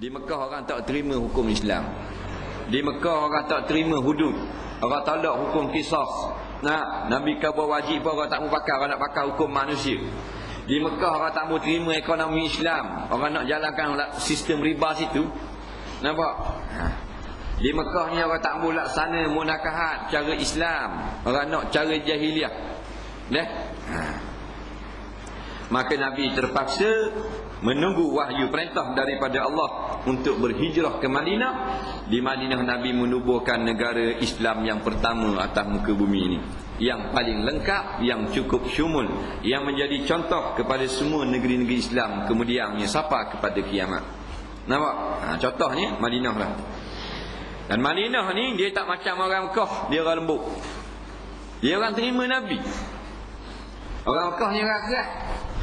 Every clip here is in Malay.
Di Mekah orang tak terima hukum Islam. Di Mekah orang tak terima hudud. Orang tolak hukum qisas. Nabi kata wajib pun orang tak mau pakai, orang nak pakai hukum manusia. Di Mekah orang tak mau terima ekonomi Islam. Orang nak jalankan sistem riba situ. Nampak? Di Mekah ni orang tak mau laksana munakahat cara Islam. Orang nak cara jahiliah. Maka Nabi terpaksa menunggu wahyu perintah daripada Allah untuk berhijrah ke Madinah. Di Madinah Nabi menubuhkan negara Islam yang pertama atas muka bumi ini, yang paling lengkap, yang cukup syumul, yang menjadi contoh kepada semua negeri-negeri Islam kemudiannya sampai kepada kiamat. Nampak? Contohnya Madinah lah. Dan Madinah ni dia tak macam orang Mekah, dia orang lembut. Dia orang terima Nabi. Orang Mekah ni orang keras.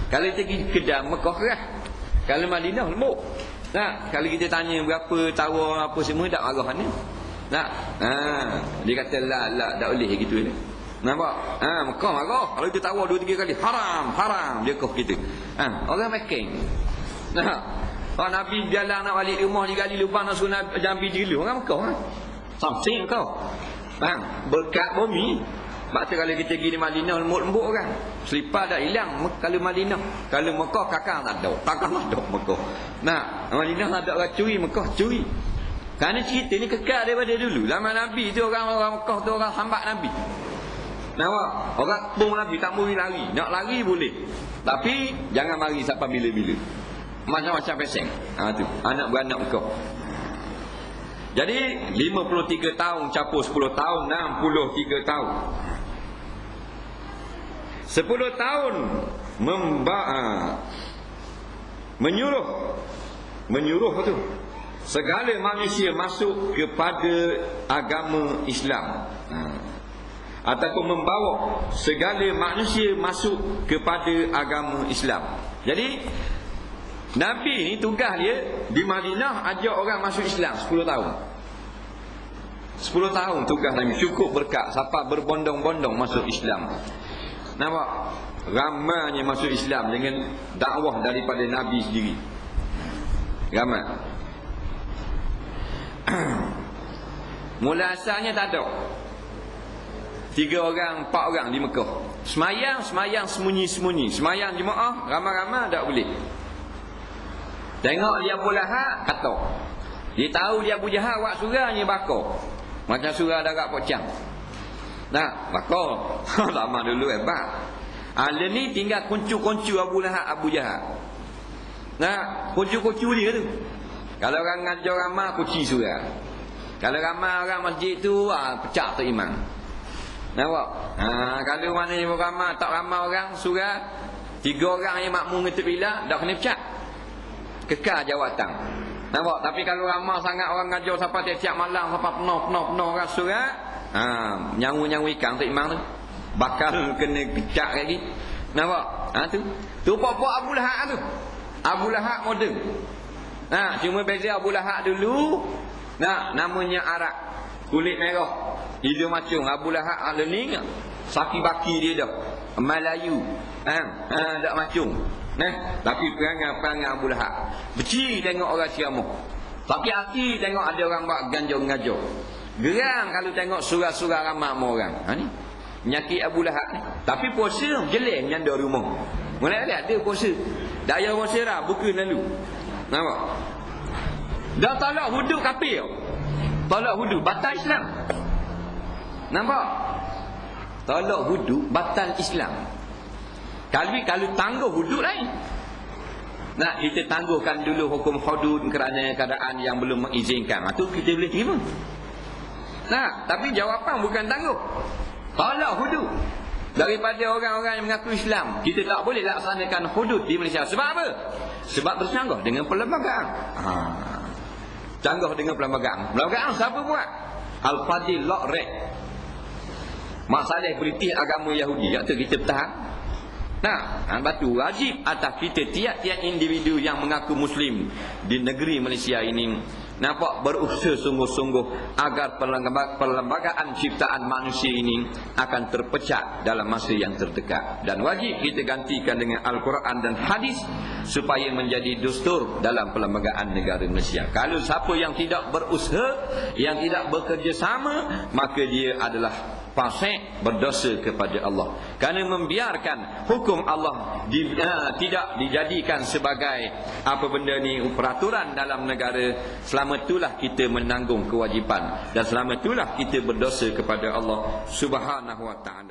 Kalau kita pergi kedai Mekah keras, kalau Madinah lembut. Kalau kita tanya berapa tawar apa semua tak marah ni. Dia kata la tak boleh gitu ni. Nampak? Mekah marah. Kalau kita tawar 2-3 kali haram dia kau kita. Orang makin. Orang Nabi jalan nak balik rumah 3 kali lubang nak suruh Nabi jeluh orang Mekah. Something kau. Berkat bumi. Sebab tu kalau kita pergi di Madinah lembut-lembut orang. Selipar dah hilang kalau Madinah. Kalau Mekah kakak tak ada. Takkan ada Mekah. Madinah tak ada orang curi, Mekah curi. Kerana cerita ni kekal daripada dulu. Zaman Nabi tu orang Mekah tu orang hambat Nabi. Nampak? Orang pun Nabi tak boleh lari. Nak lari boleh. Tapi jangan mari sampai bila-bila. Macam-macam peseng. Tu anak beranak Mekah. Jadi 53 tahun campur 10 tahun, 63 tahun. 10 tahun menyuruh tu segala manusia masuk kepada agama Islam. Ataupun membawa segala manusia masuk kepada agama Islam. Jadi Nabi ni tugas dia di Madinah ajak orang masuk Islam 10 tahun. 10 tahun tugas Nabi, cukup berkat sampai berbondong-bondong masuk Islam. Nampak? Ramainya masuk Islam dengan dakwah daripada Nabi sendiri. Ramai. Mula asalnya tak ada. 3 orang, 4 orang di Mekah. Semayang sembunyi-sembunyi. Semayang jemaah ramai-ramai tak boleh. Tengok dia Abu Lahab kata. Dia tahu dia Abu Jahal buat surahnya bakar. Macam surah darat pocang. Bakar. Lama dulu hebat. Dia ni tinggal kuncu-kuncu Abu Lahab, Abu Jahal. Kuncu-kuncu dia tu. Kalau orang ngajar ramai kunci surah. Kalau ramai orang masjid tu pecah tu imam. Nampak? Kalau mana yang ramai tak ramai orang surah, 3 orang yang makmum ngetbila dak kena pecah. Kekal jawatan. Nampak? Tapi kalau ramai sangat orang ngajar sampai tiap malam sampai penuh orang surah, nyawa-nyawa ikan tu imam tu bakal kena kecak lagi. Nampak? Tu pokok Abu Lahab tu. Abu Lahab moden. Cuma beza Abu Lahab dulu namanya Arab, kulit merah, hidung macung. Abu Lahab ni saki baki dia dah Melayu. Tak macung. Tapi perangai Abu Lahab. Beci tengok orang ceramah. Tapi hati tengok ada orang buat ganjau-ganjau. Geram kalau tengok surah-surah ramai orang. Ni penyakit Abu Lahab ni. Tapi puasa jelek nyanda rumah. Mulai ada puasa. Dah ya puasa dah buku lalu. Nampak? Dah tolak hudud kafir. Tolak hudud batal Islam. Nampak? Tolak hudud batal Islam. Kalau tangguh hudud lain. Kita tangguhkan dulu hukum hudud kerana keadaan yang belum mengizinkan. Itu kita boleh terima. Tapi jawapan bukan tangguh. Tolak hudud. Daripada orang-orang yang mengaku Islam, kita tak boleh laksanakan hudud di Malaysia. Sebab apa? Sebab bercanggah dengan perlembagaan. Canggah dengan perlembagaan. Perlembagaan siapa buat? Al-Fadil Laqrek. Masalah politik agama Yahudi. Yang tu kita bertahan. Batu wajib atas kita tiap-tiap individu yang mengaku Muslim di negeri Malaysia ini nampak berusaha sungguh-sungguh agar perlembagaan ciptaan manusia ini akan terpecah dalam masa yang terdekat. Dan wajib kita gantikan dengan Al-Quran dan hadis supaya menjadi dustur dalam perlembagaan negara Malaysia. Kalau siapa yang tidak berusaha, yang tidak bekerjasama, maka dia adalah fasik, berdosa kepada Allah. Kerana membiarkan hukum Allah tidak dijadikan sebagai apa benda ni peraturan dalam negara, selama itulah kita menanggung kewajipan dan selama itulah kita berdosa kepada Allah Subhanahu wa taala.